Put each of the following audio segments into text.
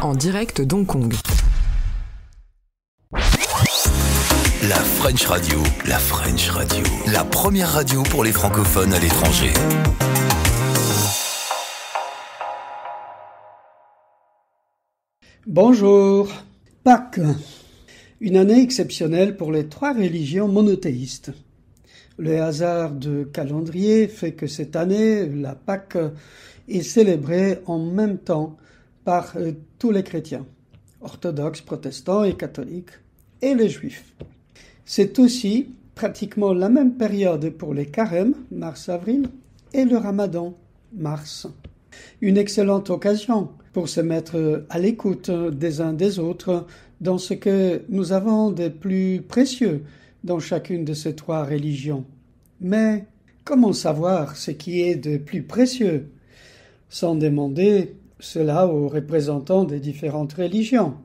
en direct d'Hong Kong. La French Radio, la première radio pour les francophones à l'étranger. Bonjour. Pâques, une année exceptionnelle pour les trois religions monothéistes. Le hasard de calendrier fait que cette année, la Pâques est célébrée en même temps par tous les chrétiens, orthodoxes, protestants et catholiques, et les juifs. C'est aussi pratiquement la même période pour les carêmes, mars-avril, et le ramadan, mars. Une excellente occasion pour se mettre à l'écoute des uns des autres dans ce que nous avons de plus précieux dans chacune de ces trois religions. Mais comment savoir ce qui est de plus précieux sans demander cela aux représentants des différentes religions?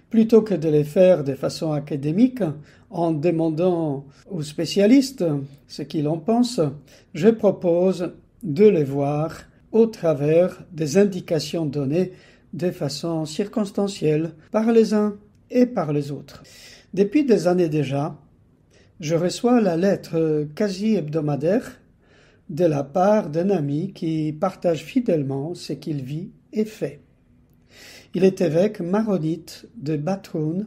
Plutôt que de les faire de façon académique, en demandant aux spécialistes ce qu'ils en pensent, je propose de les voir au travers des indications données de façon circonstancielle par les uns et par les autres. Depuis des années déjà, je reçois la lettre quasi hebdomadaire de la part d'un ami qui partage fidèlement ce qu'il vit et fait. Il est évêque maronite de Batroun,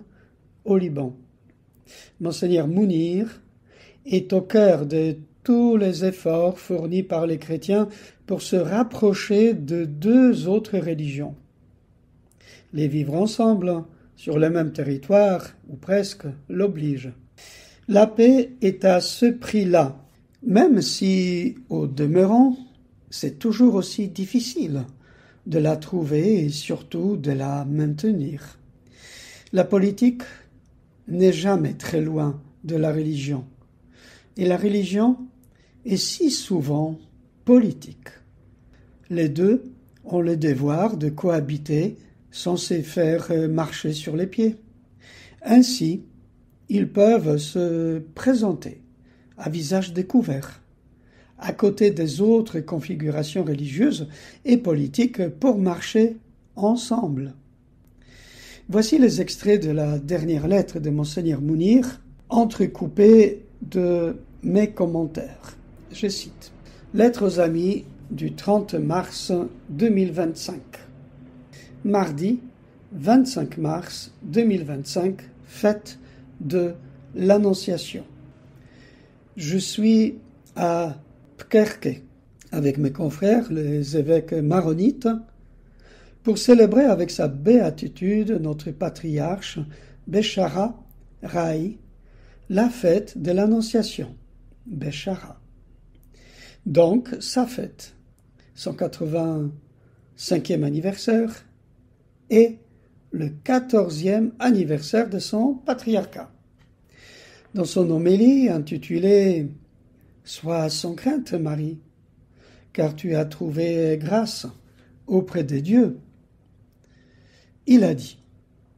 au Liban. Monseigneur Mounir est au cœur de tous les efforts fournis par les chrétiens pour se rapprocher de deux autres religions. Les vivre ensemble, sur le même territoire, ou presque, l'oblige. La paix est à ce prix-là, même si, au demeurant, c'est toujours aussi difficile de la trouver et surtout de la maintenir. La politique n'est jamais très loin de la religion. Et la religion est si souvent politique. Les deux ont le devoir de cohabiter sans se faire marcher sur les pieds. Ainsi, ils peuvent se présenter à visage découvert, à côté des autres configurations religieuses et politiques pour marcher ensemble. Voici les extraits de la dernière lettre de Monseigneur Mounir, entrecoupés de mes commentaires. Je cite. Lettre aux amis du 30 mars 2025. Mardi 25 mars 2025, fête de l'Annonciation. Je suis à Pkerke avec mes confrères, les évêques maronites, pour célébrer avec sa béatitude notre patriarche Béchara Rai, la fête de l'Annonciation, Béchara. Donc, sa fête, son 85e anniversaire et le 14e anniversaire de son patriarcat. Dans son homélie intitulée « Sois sans crainte, Marie, car tu as trouvé grâce auprès de Dieu », il a dit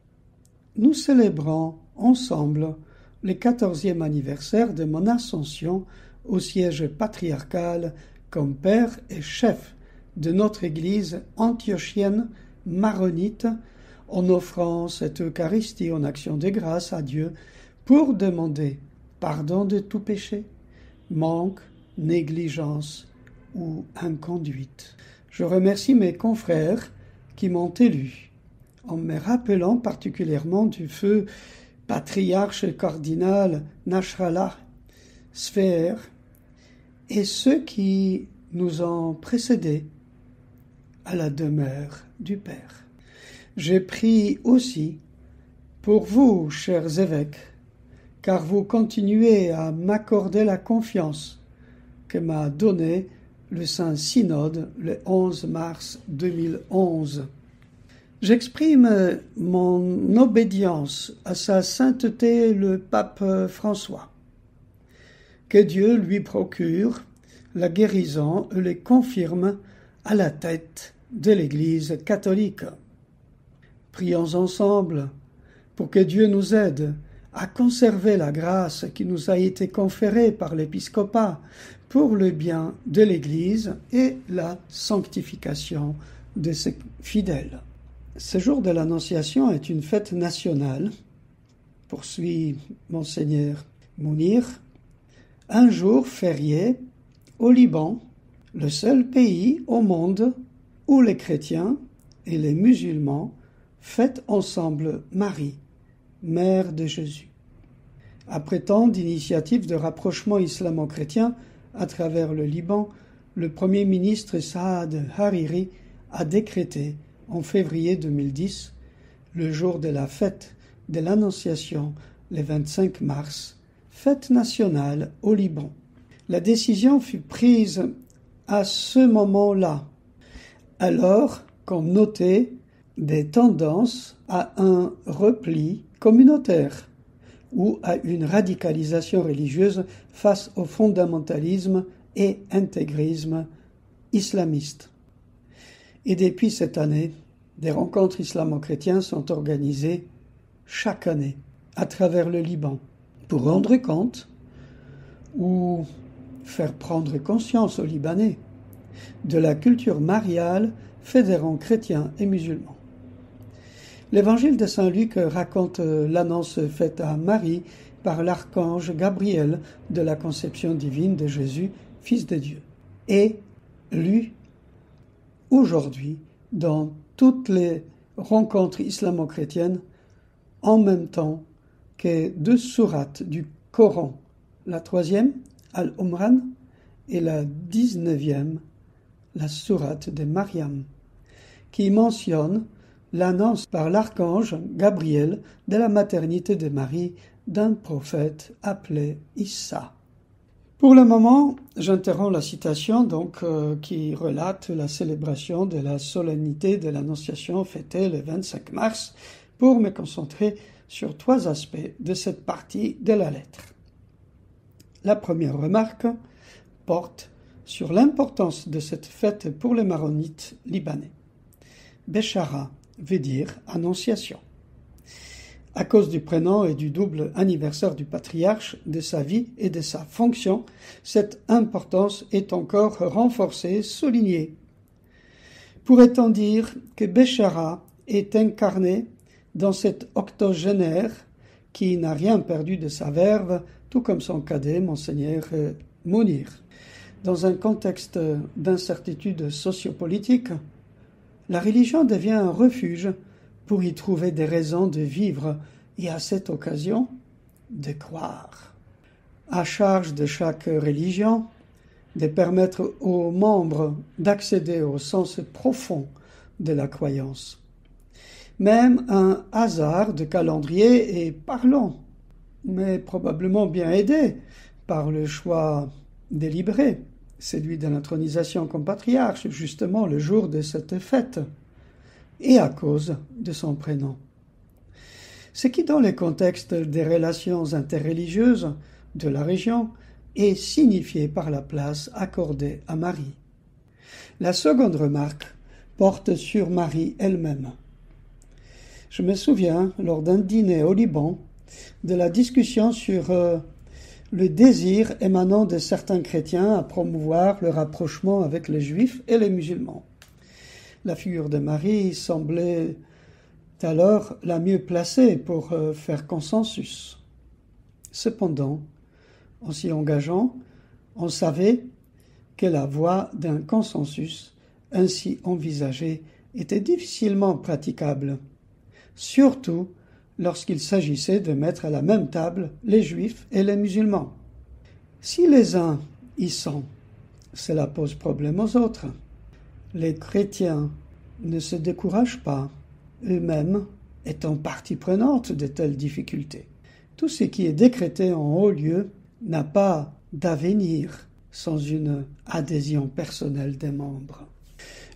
« Nous célébrons ensemble le 14e anniversaire de mon ascension au siège patriarcal comme père et chef de notre Église antiochienne maronite en offrant cette Eucharistie en action de grâce à Dieu pour demander pardon de tout péché, manque, négligence ou inconduite. Je remercie mes confrères qui m'ont élu en me rappelant particulièrement du feu patriarche cardinal Nasrallah Sfer et ceux qui nous ont précédés à la demeure du Père. Je prie aussi pour vous, chers évêques, car vous continuez à m'accorder la confiance que m'a donnée le Saint-Synode le 11 mars 2011. J'exprime mon obédience à sa sainteté le pape François. Que Dieu lui procure la guérison et le confirme à la tête de l'Église catholique. Prions ensemble pour que Dieu nous aide à conserver la grâce qui nous a été conférée par l'épiscopat pour le bien de l'Église et la sanctification de ses fidèles. Ce jour de l'Annonciation est une fête nationale, poursuit Monseigneur Mounir, un jour férié au Liban, le seul pays au monde où les chrétiens et les musulmans fêtent ensemble Marie, mère de Jésus. Après tant d'initiatives de rapprochement islamo-chrétien à travers le Liban, le Premier ministre Saad Hariri a décrété en février 2010, le jour de la fête de l'Annonciation, le 25 mars, fête nationale au Liban. La décision fut prise à ce moment-là, alors qu'on notait des tendances à un repli communautaire ou à une radicalisation religieuse face au fondamentalisme et intégrisme islamiste. Et depuis cette année, des rencontres islamo-chrétiennes sont organisées chaque année à travers le Liban pour rendre compte ou faire prendre conscience aux Libanais de la culture mariale fédérant chrétiens et musulmans. L'évangile de Saint Luc raconte l'annonce faite à Marie par l'archange Gabriel de la conception divine de Jésus, Fils de Dieu, et lu aujourd'hui dans toutes les rencontres islamo-chrétiennes en même temps que 2 sourates du Coran, la 3e, Al-Umran, et la 19e, la sourate de Mariam, qui mentionne l'annonce par l'archange Gabriel de la maternité de Marie d'un prophète appelé Issa. Pour le moment, j'interromps la citation qui relate la célébration de la solennité de l'Annonciation fêtée le 25 mars pour me concentrer sur 3 aspects de cette partie de la lettre. La première remarque porte sur l'importance de cette fête pour les maronites libanais. Béchara veut dire Annonciation. À cause du prénom et du double anniversaire du patriarche, de sa vie et de sa fonction, cette importance est encore renforcée, soulignée. Pourrait-on dire que Béchara est incarné dans cet octogénaire qui n'a rien perdu de sa verve, tout comme son cadet, Monseigneur Mounir. Dans un contexte d'incertitude sociopolitique, la religion devient un refuge pour y trouver des raisons de vivre et à cette occasion, de croire. À charge de chaque religion de permettre aux membres d'accéder au sens profond de la croyance. Même un hasard de calendrier est parlant, mais probablement bien aidé par le choix délibéré, celui de l'intronisation comme patriarche, justement le jour de cette fête, et à cause de son prénom. Ce qui, dans le contexte des relations interreligieuses de la région, est signifié par la place accordée à Marie. La seconde remarque porte sur Marie elle-même. Je me souviens, lors d'un dîner au Liban, de la discussion sur le désir émanant de certains chrétiens à promouvoir le rapprochement avec les juifs et les musulmans. La figure de Marie semblait alors la mieux placée pour faire consensus. Cependant, en s'y engageant, on savait que la voie d'un consensus ainsi envisagé était difficilement praticable, surtout lorsqu'il s'agissait de mettre à la même table les juifs et les musulmans. Si les uns y sont, cela pose problème aux autres. Les chrétiens ne se découragent pas, eux-mêmes étant partie prenante de telles difficultés. Tout ce qui est décrété en haut lieu n'a pas d'avenir sans une adhésion personnelle des membres.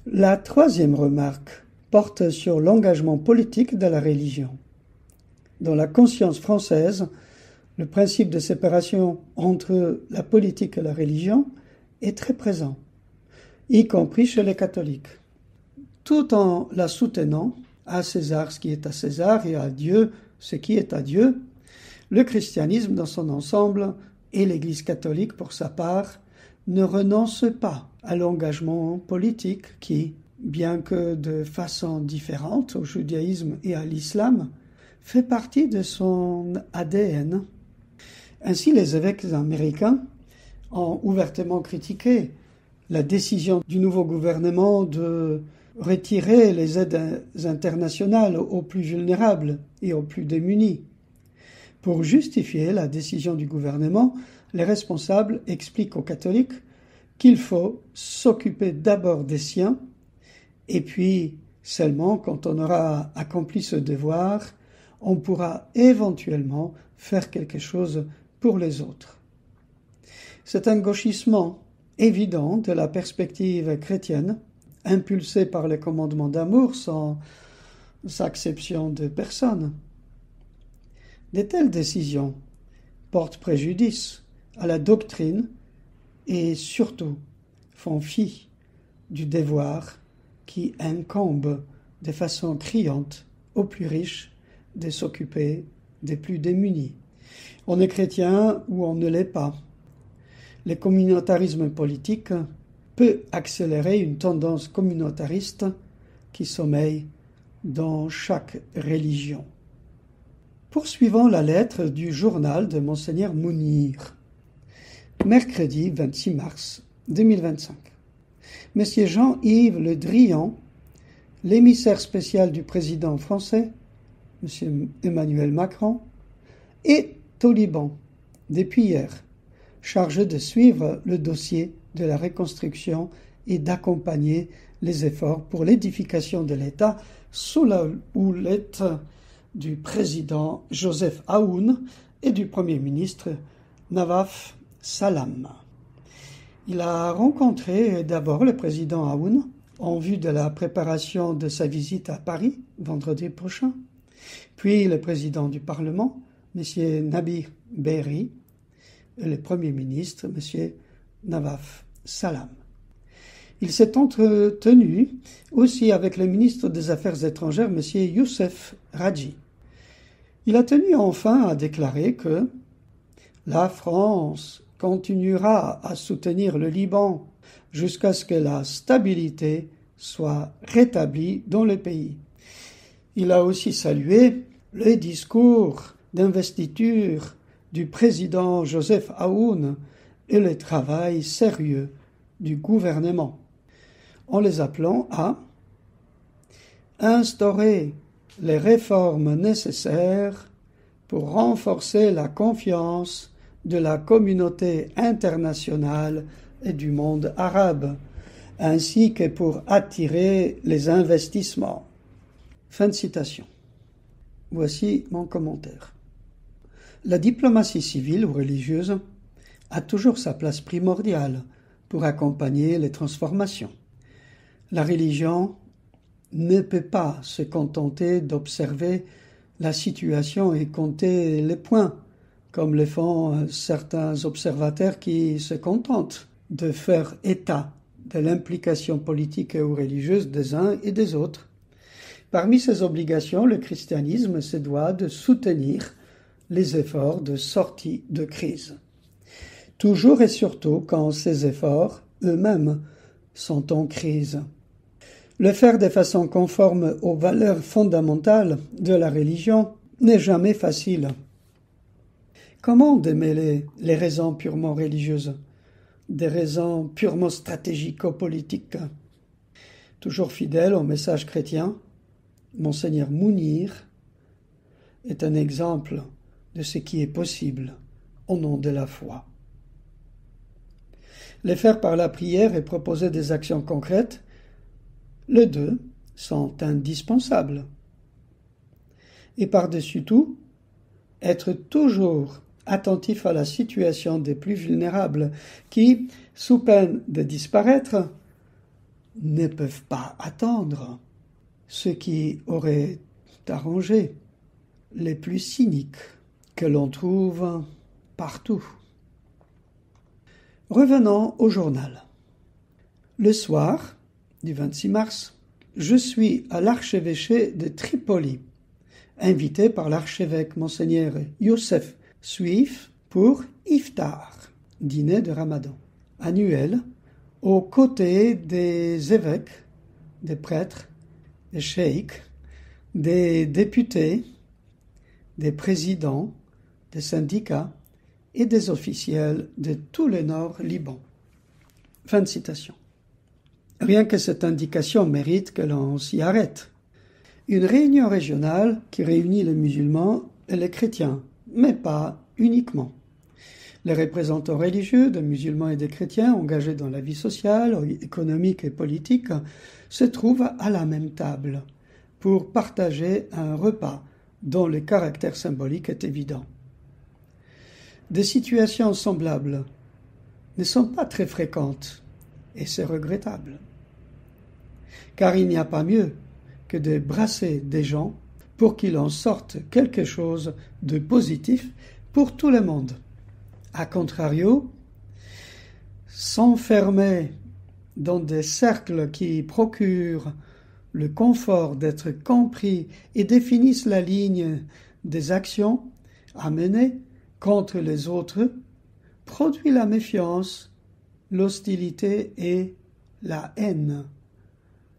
La troisième remarque porte sur l'engagement politique de la religion. Dans la conscience française, le principe de séparation entre la politique et la religion est très présent, y compris chez les catholiques. Tout en la soutenant, à César ce qui est à César et à Dieu ce qui est à Dieu, le christianisme dans son ensemble et l'Église catholique pour sa part ne renoncent pas à l'engagement politique qui, bien que de façon différente au judaïsme et à l'islam, fait partie de son ADN. Ainsi, les évêques américains ont ouvertement critiqué la décision du nouveau gouvernement de retirer les aides internationales aux plus vulnérables et aux plus démunis. Pour justifier la décision du gouvernement, les responsables expliquent aux catholiques qu'il faut s'occuper d'abord des siens, et puis seulement quand on aura accompli ce devoir, on pourra éventuellement faire quelque chose pour les autres. C'est un gauchissement évident de la perspective chrétienne, impulsé par les commandements d'amour sans exception de personne. De telles décisions portent préjudice à la doctrine et surtout font fi du devoir qui incombe de façon criante aux plus riches de s'occuper des plus démunis. On est chrétien ou on ne l'est pas. Le communautarisme politique peut accélérer une tendance communautariste qui sommeille dans chaque religion. Poursuivons la lettre du journal de Monseigneur Mounir. Mercredi 26 mars 2025. Monsieur Jean-Yves Le Drian, l'émissaire spécial du président français, Monsieur Emmanuel Macron, est au Liban depuis hier, chargé de suivre le dossier de la reconstruction et d'accompagner les efforts pour l'édification de l'État sous la houlette du président Joseph Aoun et du Premier ministre Nawaf Salam. Il a rencontré d'abord le président Aoun en vue de la préparation de sa visite à Paris vendredi prochain, puis le président du Parlement, M. Nabi Berri, et le Premier ministre, M. Nawaf Salam. Il s'est entretenu aussi avec le ministre des Affaires étrangères, M. Youssef Radji. Il a tenu enfin à déclarer que la France continuera à soutenir le Liban jusqu'à ce que la stabilité soit rétablie dans le pays. Il a aussi salué le discours d'investiture du président Joseph Aoun et le travail sérieux du gouvernement, en les appelant à instaurer les réformes nécessaires pour renforcer la confiance de la communauté internationale et du monde arabe, ainsi que pour attirer les investissements. Fin de citation. Voici mon commentaire. La diplomatie civile ou religieuse a toujours sa place primordiale pour accompagner les transformations. La religion ne peut pas se contenter d'observer la situation et compter les points, comme le font certains observateurs qui se contentent de faire état de l'implication politique ou religieuse des uns et des autres. Parmi ses obligations, le christianisme se doit de soutenir les efforts de sortie de crise. Toujours et surtout quand ces efforts eux-mêmes sont en crise. Le faire de façon conforme aux valeurs fondamentales de la religion n'est jamais facile. Comment démêler les raisons purement religieuses des raisons purement stratégico-politiques? Toujours fidèle au message chrétien, Monseigneur Mounir est un exemple de ce qui est possible au nom de la foi. Les faire par la prière et proposer des actions concrètes, les deux sont indispensables. Et par-dessus tout, être toujours attentif à la situation des plus vulnérables qui, sous peine de disparaître, ne peuvent pas attendre, ce qui aurait arrangé les plus cyniques que l'on trouve partout. Revenons au journal. Le soir du 26 mars, je suis à l'archevêché de Tripoli, invité par l'archevêque Monseigneur Youssef Suif pour Iftar, dîner de Ramadan, annuel, aux côtés des évêques des prêtres, des cheikh, des députés, des présidents, des syndicats et des officiels de tout le nord Liban. Fin de citation. Rien que cette indication mérite que l'on s'y arrête. Une réunion régionale qui réunit les musulmans et les chrétiens, mais pas uniquement. Les représentants religieux des musulmans et des chrétiens engagés dans la vie sociale, économique et politique se trouvent à la même table pour partager un repas dont le caractère symbolique est évident. Des situations semblables ne sont pas très fréquentes et c'est regrettable. Car il n'y a pas mieux que de brasser des gens pour qu'il en sorte quelque chose de positif pour tout le monde. A contrario, s'enfermer dans des cercles qui procurent le confort d'être compris et définissent la ligne des actions à mener contre les autres produit la méfiance, l'hostilité et la haine.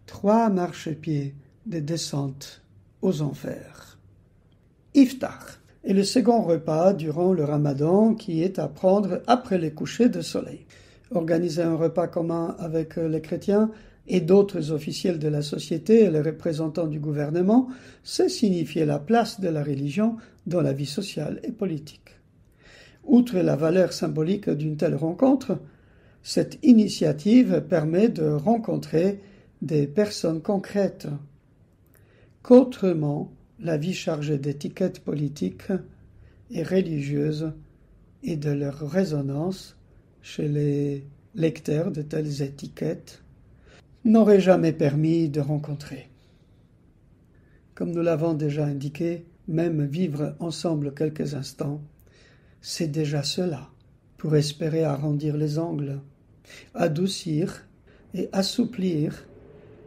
3 marchepieds de descente aux enfers. Iftar est le second repas durant le ramadan qui est à prendre après le coucher de soleil. Organiser un repas commun avec les chrétiens et d'autres officiels de la société et les représentants du gouvernement, c'est signifier la place de la religion dans la vie sociale et politique. Outre la valeur symbolique d'une telle rencontre, cette initiative permet de rencontrer des personnes concrètes qu'autrement la vie chargée d'étiquettes politiques et religieuses et de leur résonance chez les lecteurs de telles étiquettes n'aurait jamais permis de rencontrer. Comme nous l'avons déjà indiqué, même vivre ensemble quelques instants, c'est déjà cela pour espérer arrondir les angles, adoucir et assouplir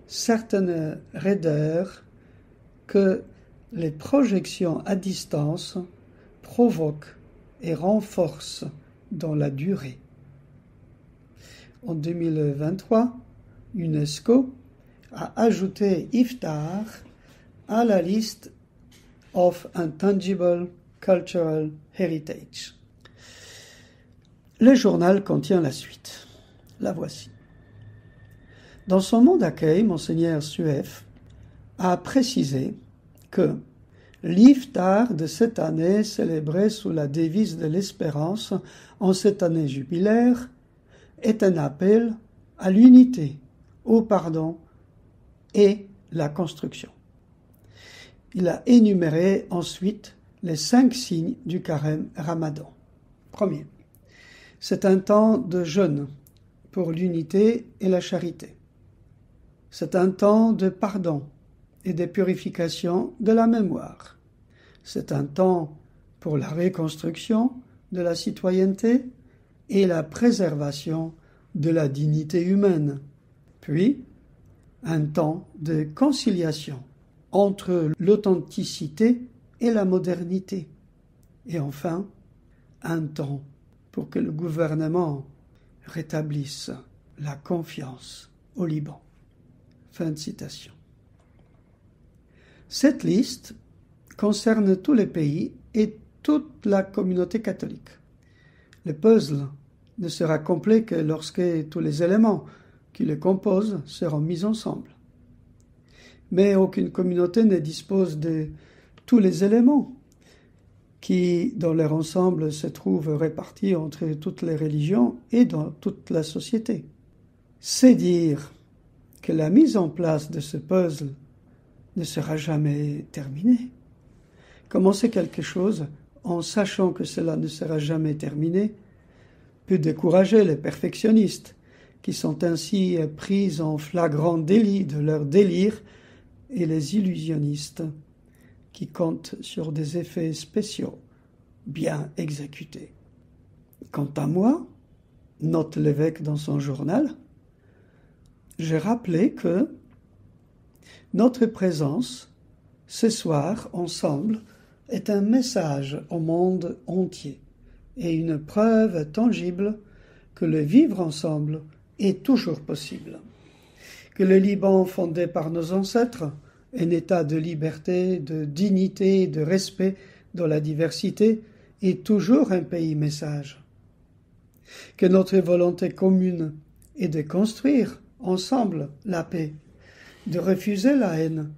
certaines raideurs que les projections à distance provoquent et renforcent dans la durée. En 2023, UNESCO a ajouté Iftar à la liste of Intangible Cultural Heritage. Le journal contient la suite. La voici. Dans son mot d'accueil, Monseigneur Suef a précisé que l'Iftar de cette année, célébré sous la devise de l'espérance en cette année jubilaire, est un appel à l'unité, au pardon et la construction. Il a énuméré ensuite les 5 signes du carême Ramadan. Premier, c'est un temps de jeûne pour l'unité et la charité. C'est un temps de pardon et de purification de la mémoire. C'est un temps pour la reconstruction de la citoyenneté et la préservation de la dignité humaine. Puis, un temps de conciliation entre l'authenticité et la modernité. Et enfin, un temps pour que le gouvernement rétablisse la confiance au Liban. Fin de citation. Cette liste concerne tous les pays et toute la communauté catholique. Le puzzle ne sera complet que lorsque tous les éléments qui le composent seront mis ensemble. Mais aucune communauté ne dispose de tous les éléments qui, dans leur ensemble, se trouvent répartis entre toutes les religions et dans toute la société. C'est dire que la mise en place de ce puzzle ne sera jamais terminée. Commencer quelque chose en sachant que cela ne sera jamais terminé peut décourager les perfectionnistes qui sont ainsi pris en flagrant délit de leur délire et les illusionnistes qui comptent sur des effets spéciaux bien exécutés. Quant à moi, note l'évêque dans son journal, j'ai rappelé que notre présence ce soir ensemble est un message au monde entier et une preuve tangible que le vivre ensemble est toujours possible. que le Liban fondé par nos ancêtres, un état de liberté, de dignité et de respect dans la diversité, est toujours un pays message. Que notre volonté commune est de construire ensemble la paix, de refuser la haine,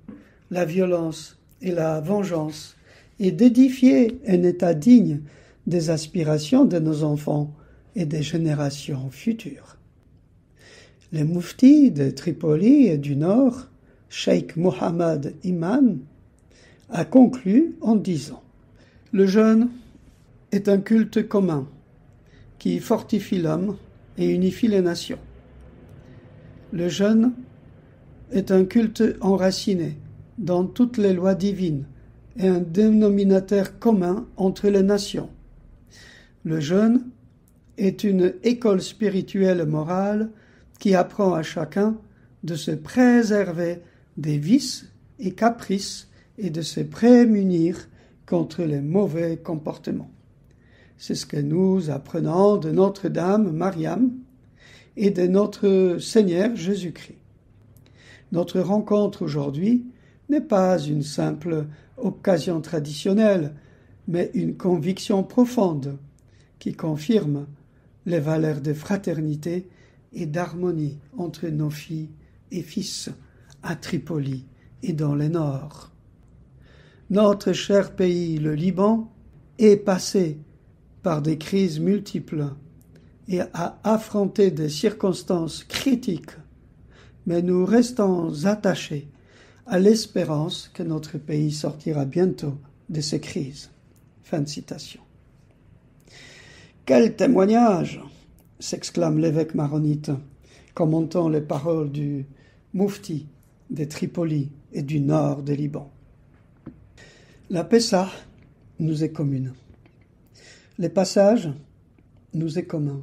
la violence et la vengeance, et d'édifier un état digne des aspirations de nos enfants et des générations futures. Le Mufti de Tripoli et du Nord, Cheikh Mohammed Iman, a conclu en disant « Le jeûne est un culte commun qui fortifie l'homme et unifie les nations. Le jeûne est un culte enraciné dans toutes les lois divines et un dénominateur commun entre les nations. Le jeûne est une école spirituelle et morale qui apprend à chacun de se préserver des vices et caprices et de se prémunir contre les mauvais comportements. C'est ce que nous apprenons de Notre-Dame Mariam et de notre Seigneur Jésus-Christ. Notre rencontre aujourd'hui n'est pas une simple occasion traditionnelle, mais une conviction profonde qui confirme les valeurs de fraternité et d'harmonie entre nos filles et fils à Tripoli et dans le Nord. Notre cher pays, le Liban, est passé par des crises multiples et a affronté des circonstances critiques, mais nous restons attachés à l'espérance que notre pays sortira bientôt de ces crises. » Fin de citation. Quel témoignage! S'exclame l'évêque maronite, commentant les paroles du Mufti de Tripoli et du nord du Liban. La Pessa nous est commune. Le passage nous est commun.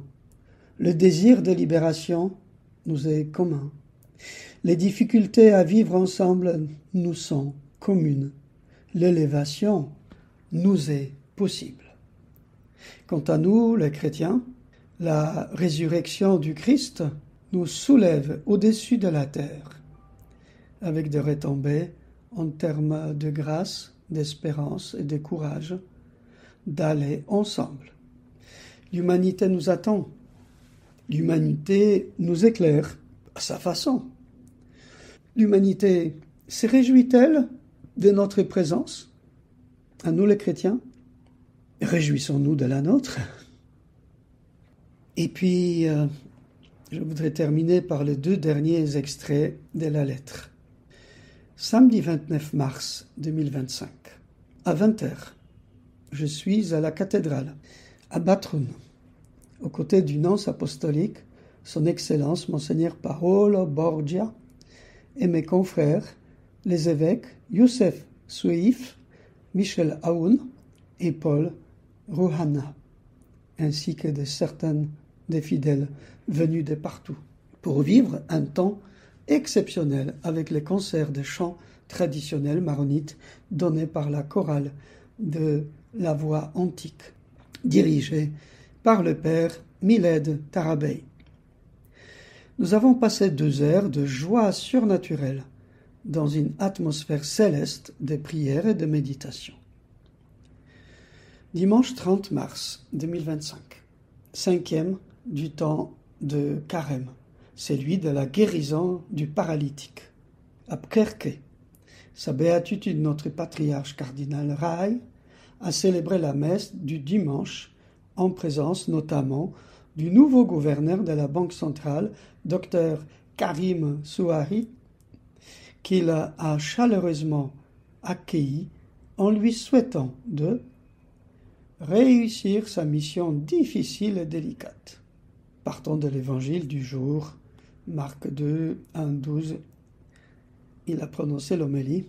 Le désir de libération nous est commun. Les difficultés à vivre ensemble nous sont communes. L'élévation nous est possible. Quant à nous, les chrétiens, la résurrection du Christ nous soulève au-dessus de la terre, avec des retombées en termes de grâce, d'espérance et de courage, d'aller ensemble. L'humanité nous attend. L'humanité nous éclaire à sa façon. L'humanité se réjouit-elle de notre présence, à nous les chrétiens? Réjouissons-nous de la nôtre. Et puis, je voudrais terminer par les 2 derniers extraits de la lettre. Samedi 29 mars 2025, à 20h, je suis à la cathédrale, à Batroun, aux côtés du nonce apostolique, son Excellence Monseigneur Paolo Borgia, et mes confrères, les évêques Youssef Soueif, Michel Aoun et Paul Rouhana, ainsi que de certains des fidèles venus de partout, pour vivre un temps exceptionnel avec les concerts de chants traditionnels maronites donnés par la chorale de la voix antique, dirigée par le père Miled Tarabey. Nous avons passé 2 heures de joie surnaturelle dans une atmosphère céleste de prière et de méditation. Dimanche 30 mars 2025, 5e du temps de Carême, celui de la guérison du paralytique. À Pkerke, sa béatitude, notre patriarche cardinal Rai a célébré la messe du dimanche en présence notamment du nouveau gouverneur de la Banque centrale, Dr Karim Souari, qu'il a chaleureusement accueilli en lui souhaitant de réussir sa mission difficile et délicate. Partant de l'évangile du jour, Marc 2, 1, 12, il a prononcé l'homélie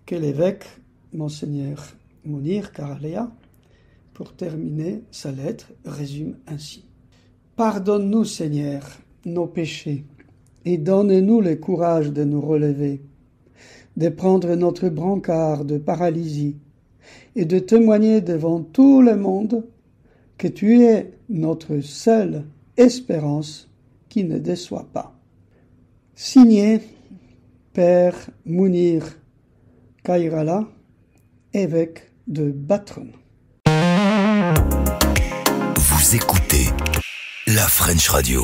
que l'évêque, Monseigneur Mounir Karaléa, pour terminer sa lettre, résume ainsi. « Pardonne-nous, Seigneur, nos péchés, et donne-nous le courage de nous relever, de prendre notre brancard de paralysie, et de témoigner devant tout le monde que tu es notre seule espérance qui ne déçoit pas. » Signé Père Mounir Kairala, évêque de Batron. Vous écoutez la French Radio.